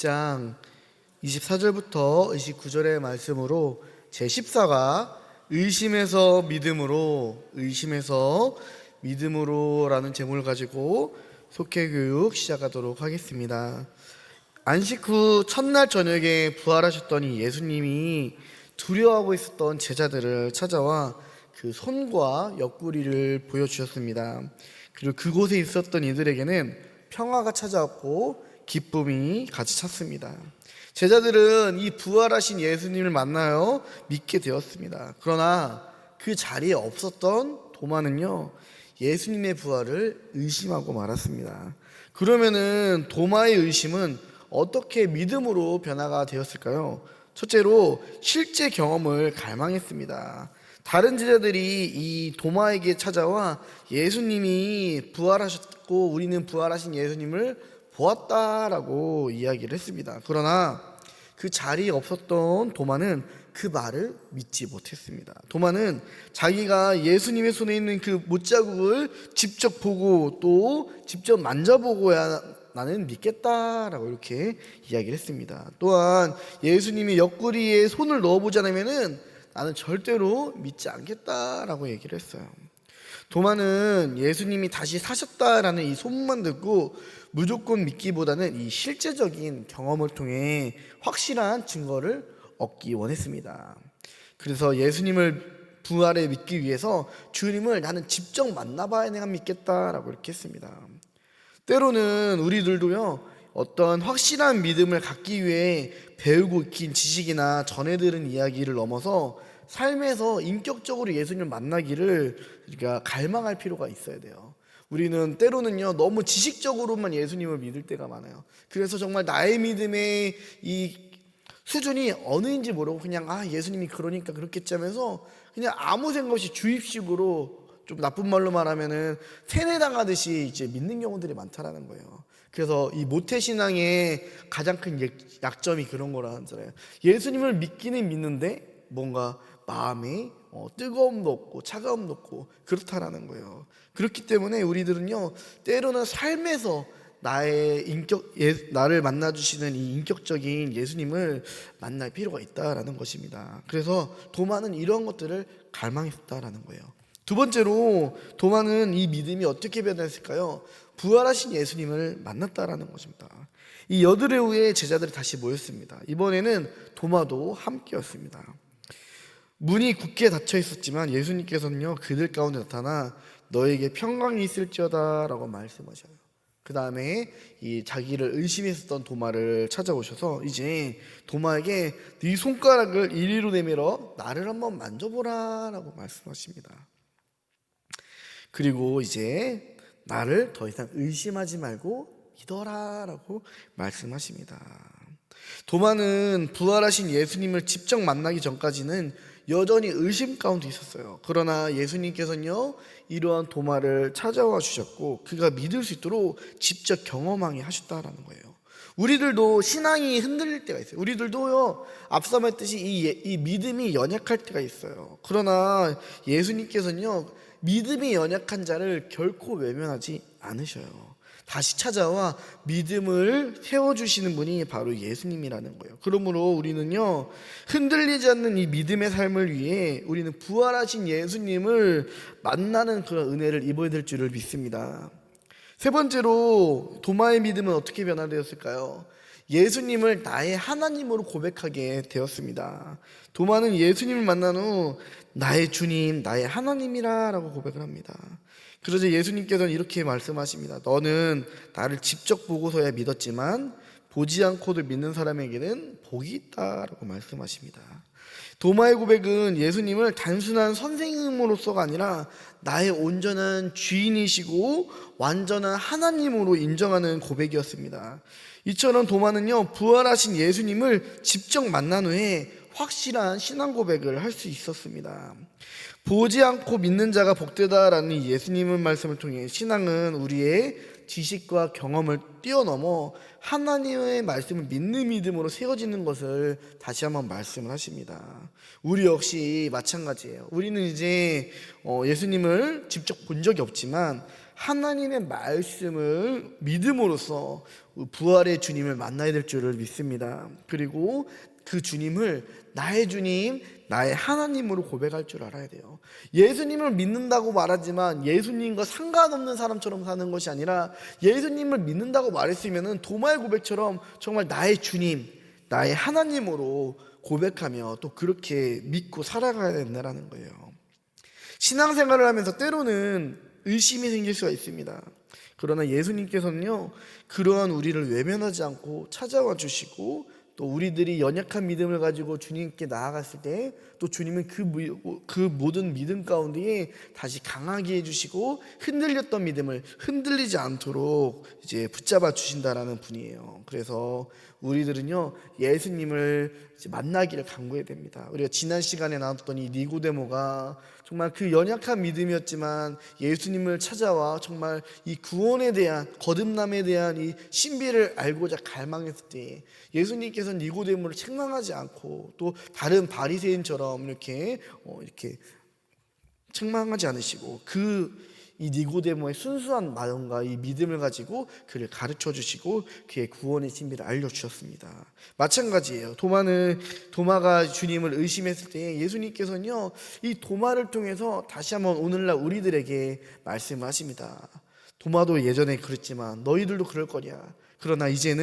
장 24절부터 29절의 말씀으로 제14가 의심에서 믿음으로 라는 제목을 가지고 속회교육 시작하도록 하겠습니다. 안식 후 첫날 저녁에 부활하셨던 이 예수님이 두려워하고 있었던 제자들을 찾아와 그 손과 옆구리를 보여주셨습니다. 그리고 그곳에 있었던 이들에게는 평화가 찾아왔고 기쁨이 같이 찼습니다. 제자들은 이 부활하신 예수님을 만나요 믿게 되었습니다. 그러나 그 자리에 없었던 도마는요 예수님의 부활을 의심하고 말았습니다. 그러면은 도마의 의심은 어떻게 믿음으로 변화가 되었을까요? 첫째로 실제 경험을 갈망했습니다. 다른 제자들이 이 도마에게 찾아와 예수님이 부활하셨고 우리는 부활하신 예수님을 보았다라고 이야기를 했습니다. 그러나 그 자리에 없었던 도마는 그 말을 믿지 못했습니다. 도마는 자기가 예수님의 손에 있는 그 못자국을 직접 보고 또 직접 만져보고야 나는 믿겠다라고 이렇게 이야기를 했습니다. 또한 예수님이 옆구리에 손을 넣어보지 않으면은 나는 절대로 믿지 않겠다라고 얘기를 했어요. 도마는 예수님이 다시 사셨다라는 이 소문만 듣고 무조건 믿기보다는 이 실제적인 경험을 통해 확실한 증거를 얻기 원했습니다. 그래서 예수님을 부활에 믿기 위해서 주님을 나는 직접 만나봐야 내가 믿겠다라고 이렇게 했습니다. 때로는 우리들도요 어떤 확실한 믿음을 갖기 위해 배우고 익힌 지식이나 전해 들은 이야기를 넘어서 삶에서 인격적으로 예수님을 만나기를 우리가 갈망할 필요가 있어야 돼요. 우리는 때로는요 너무 지식적으로만 예수님을 믿을 때가 많아요. 그래서 정말 나의 믿음의 이 수준이 어느인지 모르고 그냥 예수님이 그러니까 그렇겠지 하면서 그냥 아무 생각 없이 주입식으로, 좀 나쁜 말로 말하면은 세뇌당하듯이 이제 믿는 경우들이 많다라는 거예요. 그래서 이 모태신앙의 가장 큰 약점이 그런 거라 하잖아요. 예수님을 믿기는 믿는데 뭔가 마음에 뜨거움도 없고 차가움도 없고 그렇다라는 거예요. 그렇기 때문에 우리들은요 때로는 삶에서 나를 만나주시는 이 인격적인 예수님을 만날 필요가 있다라는 것입니다. 그래서 도마는 이런 것들을 갈망했다라는 거예요. 두 번째로 도마는 이 믿음이 어떻게 변했을까요? 부활하신 예수님을 만났다라는 것입니다. 이 여드레 후에 제자들이 다시 모였습니다. 이번에는 도마도 함께였습니다. 문이 굳게 닫혀 있었지만 예수님께서는요 그들 가운데 나타나 너에게 평강이 있을지어다 라고 말씀하셔요. 그 다음에 이 자기를 의심했었던 도마를 찾아오셔서 이제 도마에게 네 손가락을 이리로 내밀어 나를 한번 만져보라 라고 말씀하십니다. 그리고 이제 나를 더 이상 의심하지 말고 믿어라 라고 말씀하십니다. 도마는 부활하신 예수님을 직접 만나기 전까지는 여전히 의심 가운데 있었어요. 그러나 예수님께서는요 이러한 도마를 찾아와 주셨고 그가 믿을 수 있도록 직접 경험하게 하셨다라는 거예요. 우리들도 신앙이 흔들릴 때가 있어요. 우리들도요 앞서 말했듯이 이 믿음이 연약할 때가 있어요. 그러나 예수님께서는요 믿음이 연약한 자를 결코 외면하지 않으셔요. 다시 찾아와 믿음을 세워주시는 분이 바로 예수님이라는 거예요. 그러므로 우리는요 흔들리지 않는 이 믿음의 삶을 위해 우리는 부활하신 예수님을 만나는 그런 은혜를 입어야 될 줄을 믿습니다. 세 번째로 도마의 믿음은 어떻게 변화되었을까요? 예수님을 나의 하나님으로 고백하게 되었습니다. 도마는 예수님을 만난 후 나의 주님, 나의 하나님이라 라고 고백을 합니다. 그러자 예수님께서는 이렇게 말씀하십니다. 너는 나를 직접 보고서야 믿었지만 보지 않고도 믿는 사람에게는 복이 있다라고 말씀하십니다. 도마의 고백은 예수님을 단순한 선생님으로서가 아니라 나의 온전한 주인이시고 완전한 하나님으로 인정하는 고백이었습니다. 이처럼 도마는요 부활하신 예수님을 직접 만난 후에 확실한 신앙 고백을 할 수 있었습니다. 보지 않고 믿는 자가 복되다라는 이 예수님의 말씀을 통해 신앙은 우리의 지식과 경험을 뛰어넘어 하나님의 말씀을 믿는 믿음으로 세워지는 것을 다시 한번 말씀을 하십니다. 우리 역시 마찬가지예요. 우리는 이제 예수님을 직접 본 적이 없지만 하나님의 말씀을 믿음으로써 부활의 주님을 만나야 될 줄을 믿습니다. 그리고 그 주님을 나의 주님, 나의 하나님으로 고백할 줄 알아야 돼요. 예수님을 믿는다고 말하지만 예수님과 상관없는 사람처럼 사는 것이 아니라, 예수님을 믿는다고 말했으면 도마의 고백처럼 정말 나의 주님, 나의 하나님으로 고백하며 또 그렇게 믿고 살아가야 된다는 거예요. 신앙생활을 하면서 때로는 의심이 생길 수가 있습니다. 그러나 예수님께서는요, 그러한 우리를 외면하지 않고 찾아와 주시고, 또 우리들이 연약한 믿음을 가지고 주님께 나아갔을 때 또 주님은 그 모든 믿음 가운데에 다시 강하게 해주시고, 흔들렸던 믿음을 흔들리지 않도록 이제 붙잡아 주신다라는 분이에요. 그래서 우리들은요, 예수님을 이제 만나기를 간구해야 됩니다. 우리가 지난 시간에 나눴던 이 니고데모가 정말 그 연약한 믿음이었지만 예수님을 찾아와 정말 이 구원에 대한, 거듭남에 대한 이 신비를 알고자 갈망했을 때 예수님께서는 니고데모를 책망하지 않고 또 다른 바리새인처럼 이렇게 책망하지 않으시고, 이 니고데모의 순수한 마음과 이 믿음을 가지고 그를 가르쳐 주시고 그의 구원의 신비를 알려주셨습니다. 마찬가지예요. 도마가 주님을 의심했을 때 예수님께서는요, 이 도마를 통해서 다시 한번 오늘날 우리들에게 말씀하십니다. 도마도 예전에 그랬지만 너희들도 그럴 거냐. 그러나 이제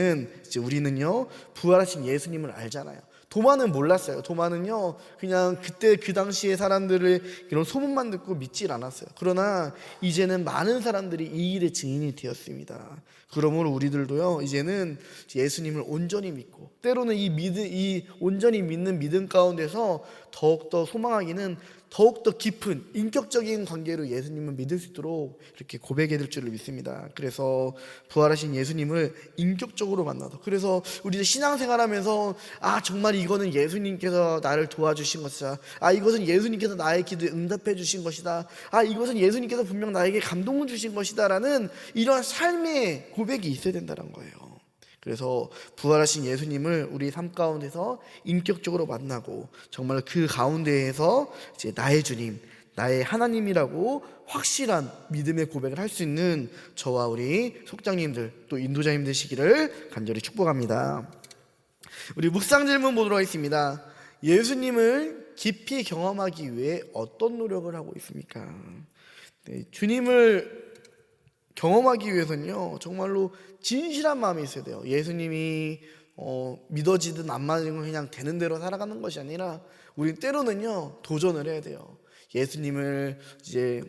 우리는요, 부활하신 예수님을 알잖아요. 도마는 몰랐어요. 도마는요, 그냥 그때 그 당시에 사람들의 이런 소문만 듣고 믿질 않았어요. 그러나 이제는 많은 사람들이 이 일의 증인이 되었습니다. 그러므로 우리들도요, 이제는 예수님을 온전히 믿고, 때로는 이 온전히 믿는 믿음 가운데서 더욱더 소망하기는 더욱더 깊은 인격적인 관계로 예수님을 믿을 수 있도록 이렇게 고백해야 될 줄을 믿습니다. 그래서 부활하신 예수님을 인격적으로 만나서, 그래서 우리 신앙생활하면서 정말 이거는 예수님께서 나를 도와주신 것이다, 이것은 예수님께서 나의 기도에 응답해 주신 것이다, 이것은 예수님께서 분명 나에게 감동을 주신 것이다 라는 이런 삶의 고백이 있어야 된다는 거예요. 그래서 부활하신 예수님을 우리 삶 가운데서 인격적으로 만나고 정말 그 가운데에서 이제 나의 주님, 나의 하나님이라고 확실한 믿음의 고백을 할 수 있는 저와 우리 속장님들 또 인도자님 되시기를 간절히 축복합니다. 우리 묵상 질문 보도록 하겠습니다. 예수님을 깊이 경험하기 위해 어떤 노력을 하고 있습니까? 주님을 경험하기 위해서는요, 정말로 진실한 마음이 있어야 돼요. 예수님이 믿어지든 안 맞으든 그냥 되는 대로 살아가는 것이 아니라 우리 때로는요, 도전을 해야 돼요. 예수님을 이제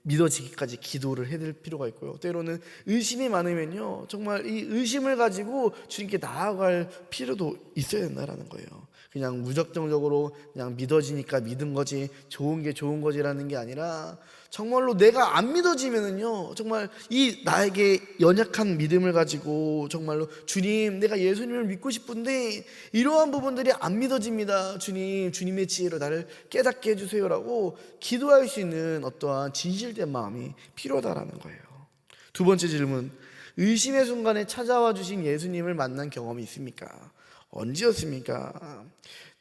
믿어지기까지 기도를 해야 될 필요가 있고요. 때로는 의심이 많으면요, 정말 이 의심을 가지고 주님께 나아갈 필요도 있어야 된다는 거예요. 그냥 무작정적으로 그냥 믿어지니까 믿은 거지, 좋은 게 좋은 거지라는 게 아니라 정말로 내가 안 믿어지면은요, 정말 이 나에게 연약한 믿음을 가지고 정말로 주님, 내가 예수님을 믿고 싶은데 이러한 부분들이 안 믿어집니다. 주님, 주님의 지혜로 나를 깨닫게 해주세요라고 기도할 수 있는 어떠한 진실된 마음이 필요하다라는 거예요. 두 번째 질문, 의심의 순간에 찾아와 주신 예수님을 만난 경험이 있습니까? 언제였습니까?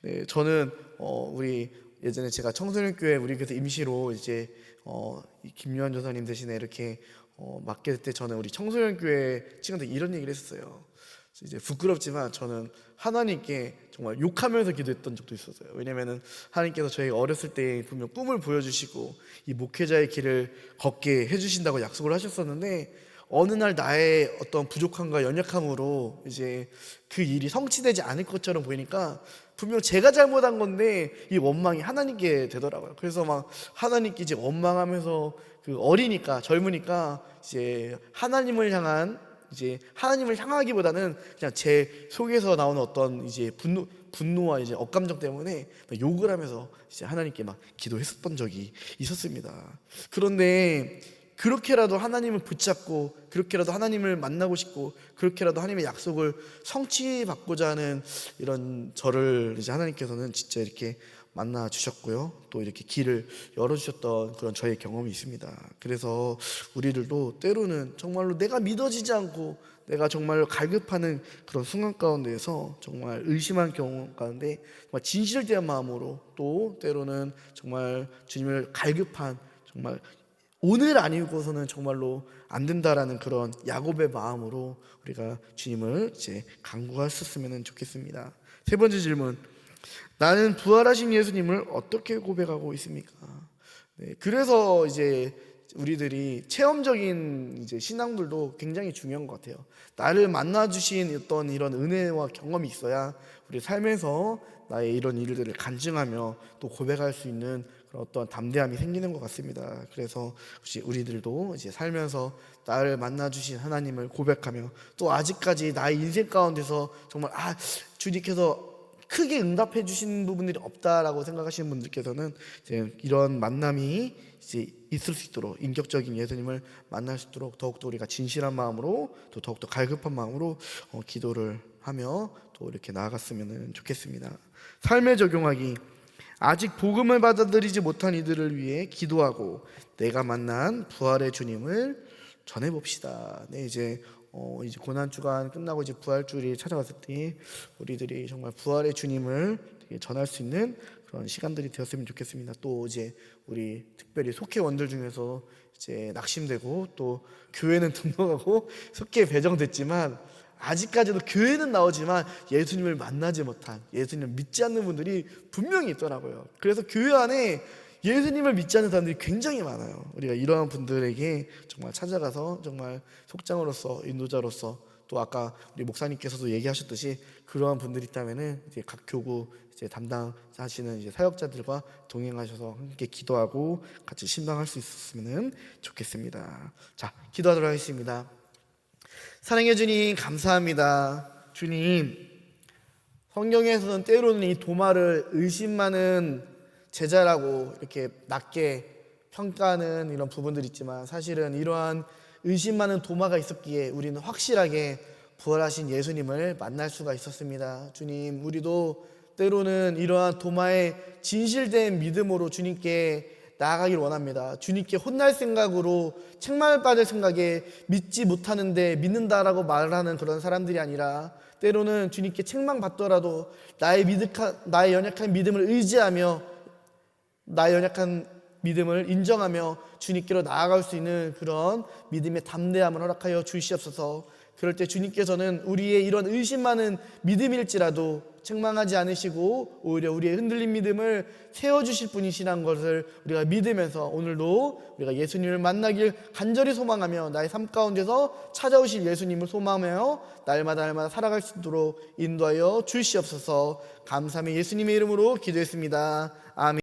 네, 저는 우리 예전에 제가 청소년 교회 우리 교회 임시로 이제 김유한 전사님 대신에 이렇게 맡게 될 때 저는 우리 청소년 교회 친구들 이런 얘기를 했었어요. 이제 부끄럽지만 저는 하나님께 정말 욕하면서 기도했던 적도 있었어요. 왜냐면은 하나님께서 저희 어렸을 때 분명 꿈을 보여주시고 이 목회자의 길을 걷게 해주신다고 약속을 하셨었는데, 어느 날 나의 어떤 부족함과 연약함으로 이제 그 일이 성취되지 않을 것처럼 보이니까 분명 제가 잘못한 건데 이 원망이 하나님께 되더라고요. 그래서 막 하나님께 이제 원망하면서, 그 어리니까 젊으니까 이제 하나님을 향하기보다는 그냥 제 속에서 나오는 어떤 이제 분노와 이제 억감정 때문에 욕을 하면서 이제 하나님께 막 기도했었던 적이 있었습니다. 그런데 그렇게라도 하나님을 붙잡고, 그렇게라도 하나님을 만나고 싶고, 그렇게라도 하나님의 약속을 성취받고자 하는 이런 저를 이제 하나님께서는 진짜 이렇게 만나 주셨고요, 또 이렇게 길을 열어주셨던 그런 저의 경험이 있습니다. 그래서 우리들도 때로는 정말로 내가 믿어지지 않고 내가 정말 갈급하는 그런 순간 가운데에서 정말 의심한 경험 가운데 정말 진실된 마음으로, 또 때로는 정말 주님을 갈급한 정말 오늘 아니고서는 정말로 안 된다라는 그런 야곱의 마음으로 우리가 주님을 이제 간구했었으면 좋겠습니다. 세 번째 질문, 나는 부활하신 예수님을 어떻게 고백하고 있습니까? 네, 그래서 이제 우리들이 체험적인 이제 신앙들도 굉장히 중요한 것 같아요. 나를 만나 주신 어떤 이런 은혜와 경험이 있어야 우리 삶에서 나의 이런 일들을 간증하며 또 고백할 수 있는 그런 어떤 담대함이 생기는 것 같습니다. 그래서 혹시 우리들도 이제 살면서 나를 만나 주신 하나님을 고백하며 또 아직까지 나의 인생 가운데서 정말 주님께서 크게 응답해 주신 부분들이 없다라고 생각하시는 분들께서는 이제 이런 만남이 이제 있을 수 있도록, 인격적인 예수님을 만날 수 있도록 더욱더 우리가 진실한 마음으로 또 더욱더 갈급한 마음으로 기도를 하며 또 이렇게 나아갔으면 좋겠습니다. 삶에 적용하기, 아직 복음을 받아들이지 못한 이들을 위해 기도하고 내가 만난 부활의 주님을 전해봅시다. 네, 이제 고난 주간 끝나고 이제 부활 주일이 찾아왔을 때 우리들이 정말 부활의 주님을 전할 수 있는 그런 시간들이 되었으면 좋겠습니다. 또 이제 우리 특별히 속회원들 중에서 이제 낙심되고 또 교회는 등록하고 속회에 배정됐지만 아직까지도 교회는 나오지만 예수님을 만나지 못한, 예수님을 믿지 않는 분들이 분명히 있더라고요. 그래서 교회 안에 예수님을 믿지 않는 사람들이 굉장히 많아요. 우리가 이러한 분들에게 정말 찾아가서 정말 속장으로서, 인도자로서, 또 아까 우리 목사님께서도 얘기하셨듯이 그러한 분들이 있다면은 이제 각 교구 이제 담당하시는 이제 사역자들과 동행하셔서 함께 기도하고 같이 신방할 수 있었으면 좋겠습니다. 자, 기도하도록 하겠습니다. 사랑해 주님, 감사합니다. 주님, 성경에서는 때로는 이 도마를 의심 많은 제자라고 이렇게 낮게 평가하는 이런 부분들이 있지만 사실은 이러한 의심 많은 도마가 있었기에 우리는 확실하게 부활하신 예수님을 만날 수가 있었습니다. 주님, 우리도 때로는 이러한 도마의 진실된 믿음으로 주님께 나아가길 원합니다. 주님께 혼날 생각으로, 책망받을 생각에 믿지 못하는데 믿는다라고 말하는 그런 사람들이 아니라 때로는 주님께 책망받더라도 나의 연약한 믿음을 의지하며 나의 연약한 믿음을 인정하며 주님께로 나아갈 수 있는 그런 믿음의 담대함을 허락하여 주시옵소서. 그럴 때 주님께서는 우리의 이런 의심 많은 믿음일지라도 책망하지 않으시고 오히려 우리의 흔들린 믿음을 세워주실 분이시라는 것을 우리가 믿으면서 오늘도 우리가 예수님을 만나길 간절히 소망하며 나의 삶 가운데서 찾아오실 예수님을 소망하며 날마다 살아갈 수 있도록 인도하여 주시옵소서. 감사하며 예수님의 이름으로 기도했습니다. 아멘.